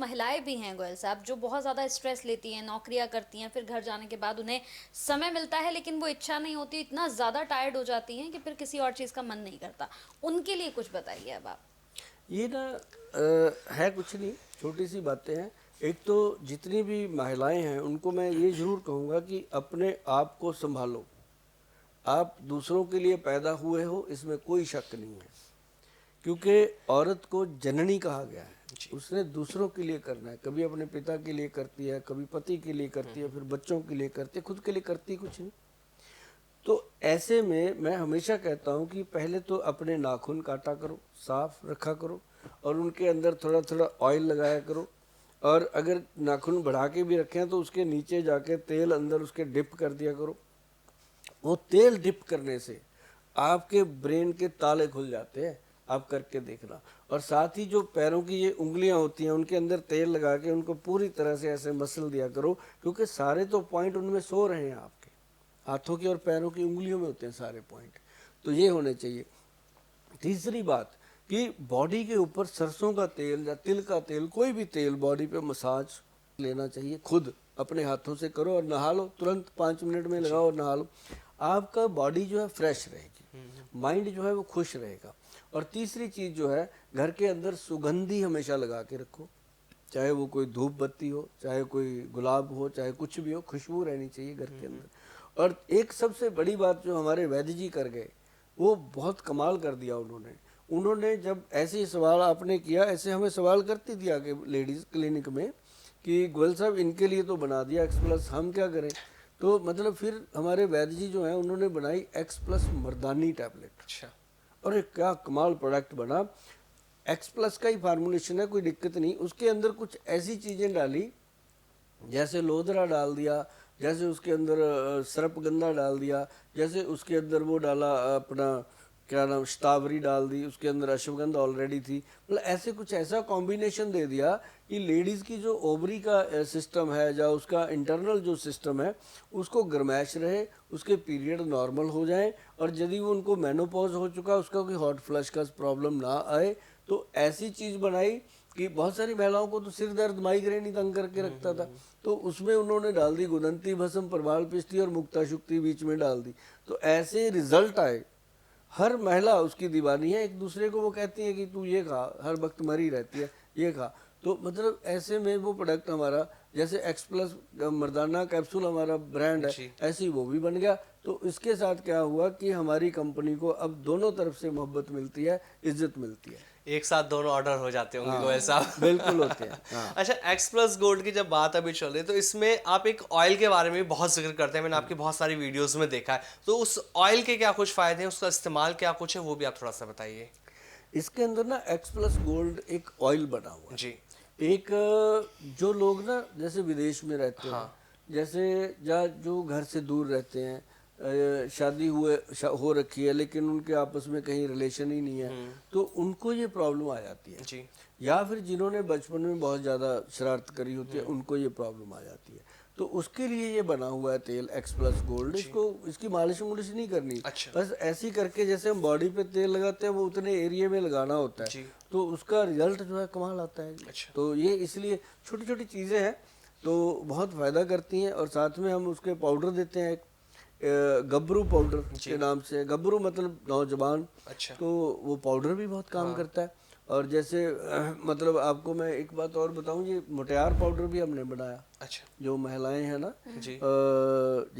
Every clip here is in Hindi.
महिलाएं भी हैं गोयल साहब जो बहुत ज़्यादा स्ट्रेस लेती हैं, नौकरियां करती हैं, फिर घर जाने के बाद उन्हें समय मिलता है लेकिन वो इच्छा नहीं होती, इतना ज़्यादा टायर्ड हो जाती हैं कि फिर किसी और चीज़ का मन नहीं करता, उनके लिए कुछ बताइए अब आप। ये ना है कुछ नहीं, छोटी सी बातें हैं। एक तो जितनी भी महिलाएं हैं उनको मैं ये ज़रूर कहूँगा कि अपने आप को संभालो। आप दूसरों के लिए पैदा हुए हो, इसमें कोई शक नहीं है, क्योंकि औरत को जननी कहा गया है। उसने दूसरों के लिए करना है, कभी अपने पिता के लिए करती है, कभी पति के लिए करती है, फिर बच्चों के लिए करती है, खुद के लिए करती कुछ नहीं। तो ऐसे में मैं हमेशा कहता हूँ कि पहले तो अपने नाखून काटा करो, साफ रखा करो, और उनके अंदर थोड़ा थोड़ा ऑयल लगाया करो। और अगर नाखून बढ़ा के भी रखें तो उसके नीचे जाके तेल अंदर उसके डिप कर दिया करो। वो तेल डिप करने से आपके ब्रेन के ताले खुल जाते हैं, आप करके देखना। और साथ ही जो पैरों की ये उंगलियां होती हैं उनके अंदर तेल लगा के उनको पूरी तरह से ऐसे मसल दिया करो, क्योंकि सारे तो पॉइंट उनमें सो रहे हैं, आपके हाथों की और पैरों की उंगलियों में होते हैं सारे पॉइंट। तो ये होने चाहिए। तीसरी बात कि बॉडी के ऊपर सरसों का तेल या तिल का तेल, कोई भी तेल बॉडी पे मसाज लेना चाहिए। खुद अपने हाथों से करो और नहा लो, तुरंत 5 मिनट में लगाओ और नहा लो। आपका बॉडी जो है फ्रेश रहेगी, माइंड जो है वो खुश रहेगा। और तीसरी चीज़ जो है, घर के अंदर सुगंधी हमेशा लगा के रखो, चाहे वो कोई धूप बत्ती हो, चाहे कोई गुलाब हो, चाहे कुछ भी हो, खुशबू रहनी चाहिए घर के अंदर। और एक सबसे बड़ी बात जो हमारे वैद्य जी कर गए, वो बहुत कमाल कर दिया उन्होंने। उन्होंने जब ऐसे ही सवाल आपने किया, ऐसे हमें सवाल करती थी आगे लेडीज़ क्लिनिक में कि गोयल साहब इनके लिए तो बना दिया एक्स प्लस, हम क्या करें। तो मतलब फिर हमारे वैद्य जी जो हैं उन्होंने बनाई एक्स प्लस मर्दानी टैबलेट। अच्छा। और एक क्या कमाल प्रोडक्ट बना। एक्स प्लस का ही फार्मूलेशन है, कोई दिक्कत नहीं। उसके अंदर कुछ ऐसी चीज़ें डाली, जैसे लोदरा डाल दिया, जैसे उसके अंदर सरपगंधा डाल दिया, जैसे उसके अंदर वो डाला अपना क्या नाम, शतावरी डाल दी, उसके अंदर अश्वगंधा ऑलरेडी थी। मतलब ऐसे कुछ ऐसा कॉम्बिनेशन दे दिया कि लेडीज़ की जो ओवरी का सिस्टम है या उसका इंटरनल जो सिस्टम है उसको गर्मैश रहे, उसके पीरियड नॉर्मल हो जाएं, और यदि वो उनको मेनोपॉज हो चुका, उसका कोई हॉट फ्लश का प्रॉब्लम ना आए। तो ऐसी चीज़ बनाई कि बहुत सारी महिलाओं को तो सिर दर्द, माइग्रेन ही तंग करके रखता था। तो उसमें उन्होंने डाल दी गुदंती भस्म, प्रवाल पिष्टी और मुक्ता शुक्ति बीच में डाल दी। तो ऐसे रिजल्ट आए। हर महिला उसकी दीवानी है, एक दूसरे को वो कहती है कि तू ये खा, हर वक्त मरी रहती है, ये खा। तो मतलब ऐसे में वो प्रोडक्ट हमारा, जैसे एक्स प्लस मर्दाना कैप्सूल हमारा ब्रांड है, जी। ऐसे ही वो भी बन गया। तो इसके साथ क्या हुआ कि हमारी कंपनी को अब दोनों तरफ से मोहब्बत मिलती है, इज्जत मिलती है। एक साथ दोनों ऑर्डर हो जाते होंगे गोयल हाँ साहब। बिल्कुल होते हैं। हाँ अच्छा, एक्स प्लस गोल्ड की जब बात अभी चल रही है तो इसमें आप एक ऑयल के बारे में भी बहुत जिक्र करते हैं, मैंने आपकी बहुत सारी वीडियोस में देखा है। तो उस ऑयल के क्या कुछ फायदे हैं, उसका इस्तेमाल क्या कुछ है, वो भी आप थोड़ा सा बताइए। इसके अंदर ना एक्स प्लस गोल्ड एक ऑयल बना हुआ है। जी। एक जो लोग ना जैसे विदेश में रहते हैं, हाँ। जैसे या जो घर से दूर रहते हैं, शादी हो रखी है लेकिन उनके आपस में कहीं रिलेशन ही नहीं है, तो उनको ये प्रॉब्लम आ जाती है। जी। या फिर जिन्होंने बचपन में बहुत ज़्यादा शरारत करी होती है उनको ये प्रॉब्लम आ जाती है। तो उसके लिए ये बना हुआ है तेल एक्स प्लस गोल्ड। जी। इसको इसकी मालिश मुलिश नहीं करनी, अच्छा। बस ऐसी करके जैसे हम बॉडी पे तेल लगाते हैं वो उतने एरिया में लगाना होता है। जी। तो उसका रिजल्ट जो है कमाल आता है। अच्छा। तो ये इसलिए छोटी छोटी चीज़ें हैं तो बहुत फ़ायदा करती हैं। और साथ में हम उसके पाउडर देते हैं, एक गबरू पाउडर के नाम से। गबरू मतलब नौजवान। अच्छा। तो वो पाउडर भी बहुत काम करता है। और जैसे मतलब आपको मैं एक बात और बताऊं, ये मोटियार पाउडर भी हमने बनाया। अच्छा। जो महिलाएं हैं ना, जी।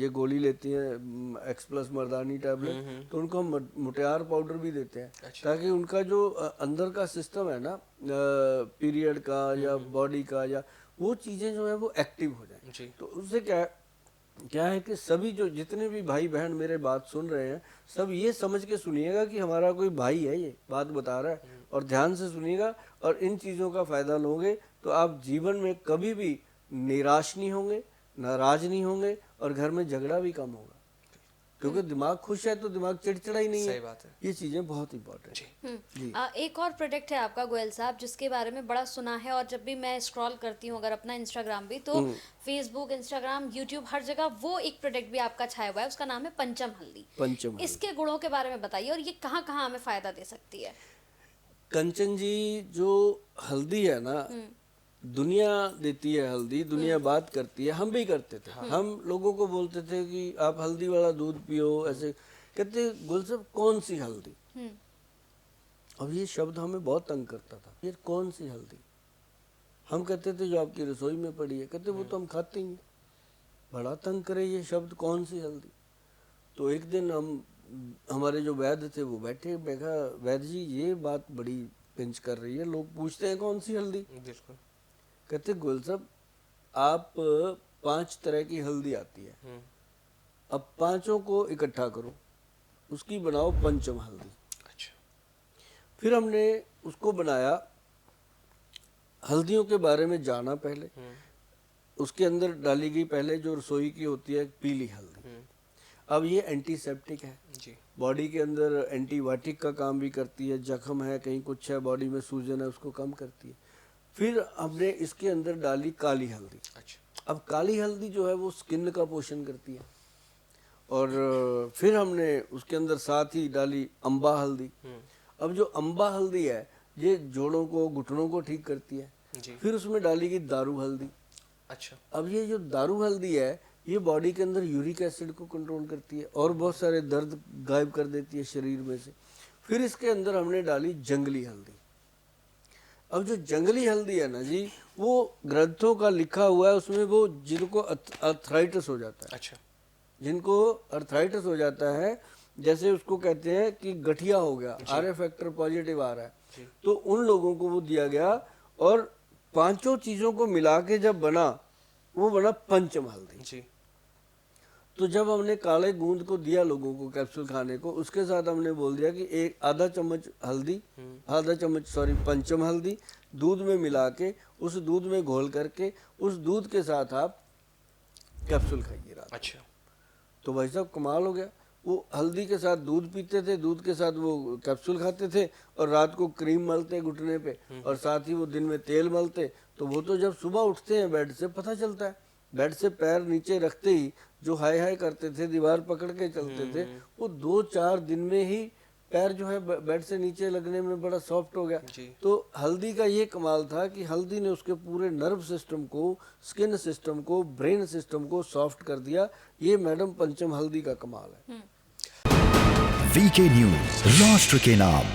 ये गोली लेती हैं एक्स प्लस मर्दानी टैबलेट, तो उनको हम मोटियार पाउडर भी देते हैं। अच्छा। ताकि उनका जो अंदर का सिस्टम है ना, पीरियड का या बॉडी का, या वो चीज़ें जो है वो एक्टिव हो जाए। जी। तो उससे क्या है कि सभी जो जितने भी भाई बहन मेरे बात सुन रहे हैं, सब ये समझ के सुनिएगा कि हमारा कोई भाई है, ये बात बता रहा है, और ध्यान से सुनिएगा और इन चीज़ों का फ़ायदा लोगे तो आप जीवन में कभी भी निराश नहीं होंगे, नाराज नहीं होंगे, और घर में झगड़ा भी कम होगा। क्योंकि दिमाग खुश है तो दिमाग चिड़चिड़ा ही नहीं है। सही बात है। ये चीज़ें बहुत इंपॉर्टेंट है जी। एक और प्रोडक्ट है आपका गोयल साहब जिसके बारे में बड़ा सुना है, और जब भी मैं स्क्रॉल करती हूँ अगर अपना इंस्टाग्राम भी, तो फेसबुक, इंस्टाग्राम, यूट्यूब, हर जगह वो एक प्रोडक्ट भी आपका छाया हुआ है, उसका नाम है पंचम हल्दी। पंचम हल्दी। इसके गुणों के बारे में बताइए और ये कहाँ कहाँ हमें फायदा दे सकती है। कंचन जी, जो हल्दी है ना, दुनिया देती है हल्दी, दुनिया बात करती है, हम भी करते थे। हम लोगों को बोलते थे कि आप हल्दी वाला दूध पियो, ऐसे कहते गुल साहब कौन सी हल्दी। अब ये शब्द हमें बहुत तंग करता था, ये कौन सी हल्दी। हम कहते थे जो आपकी रसोई में पड़ी है, कहते वो तो हम खाते ही हैं। बड़ा तंग करे ये शब्द कौन सी हल्दी। तो एक दिन हमारे जो वैद्य थे वो बैठे, मैं कहा वैद्य जी ये बात बड़ी पिंच कर रही है, लोग पूछते हैं कौन सी हल्दी। बिल्कुल। कहते गुल साहब आप 5 तरह की हल्दी आती है, अब 5 को इकट्ठा करो, उसकी बनाओ पंचम हल्दी। अच्छा। फिर हमने उसको बनाया, हल्दियों के बारे में जाना पहले। उसके अंदर डाली गई पहले जो रसोई की होती है पीली हल्दी। अब ये एंटीसेप्टिक है जी। बॉडी के अंदर, एंटीबायोटिक का काम भी करती है, जख्म है कहीं कुछ है बॉडी में, सूजन है, उसको कम करती है। फिर हमने इसके अंदर डाली काली हल्दी। अच्छा। अब काली हल्दी जो है वो स्किन का पोषण करती है। और फिर हमने उसके अंदर साथ ही डाली अम्बा हल्दी। अब जो अम्बा हल्दी है ये जोड़ों को, घुटनों को ठीक करती है। जी। फिर उसमें डाली गई दारू हल्दी। अच्छा। अब ये जो दारू हल्दी है ये बॉडी के अंदर यूरिक एसिड को कंट्रोल करती है और बहुत सारे दर्द गायब कर देती है शरीर में से। फिर इसके अंदर हमने डाली जंगली हल्दी। अब जो जंगली हल्दी है ना जी, वो ग्रंथों का लिखा हुआ है उसमें, वो जिनको अर्थराइटिस हो जाता है, अच्छा। जिनको अर्थराइटिस हो जाता है, जैसे उसको कहते हैं कि गठिया हो गया, आर फैक्टर पॉजिटिव आ रहा है, तो उन लोगों को वो दिया गया। और 5 चीजों को मिला के जब बना, वो बना पंचम हल्दी। जी। तो जब हमने काले गूंद को दिया लोगों को कैप्सूल खाने को, उसके साथ हमने बोल दिया कि एक आधा चम्मच हल्दी, आधा चम्मच पंचम हल्दी दूध में मिला के, उस दूध में घोल करके, उस दूध के साथ आप कैप्सूल खाइए रात। अच्छा। तो भाई साहब कमाल हो गया, वो हल्दी के साथ दूध पीते थे, दूध के साथ वो कैप्सूल खाते थे, और रात को क्रीम मलते घुटने पे, और साथ ही वो दिन में तेल मलते। तो वो तो जब सुबह उठते हैं बेड से पता चलता है, बेड से पैर नीचे रखते ही जो हाय हाय करते थे, दीवार पकड़ के चलते थे, वो 2-4 दिन में ही पैर जो है बेड से नीचे लगने में बड़ा सॉफ्ट हो गया। तो हल्दी का ये कमाल था कि हल्दी ने उसके पूरे नर्व सिस्टम को, स्किन सिस्टम को, ब्रेन सिस्टम को सॉफ्ट कर दिया। ये मैडम पंचम हल्दी का कमाल है। वीके न्यूज, राष्ट्र के नाम।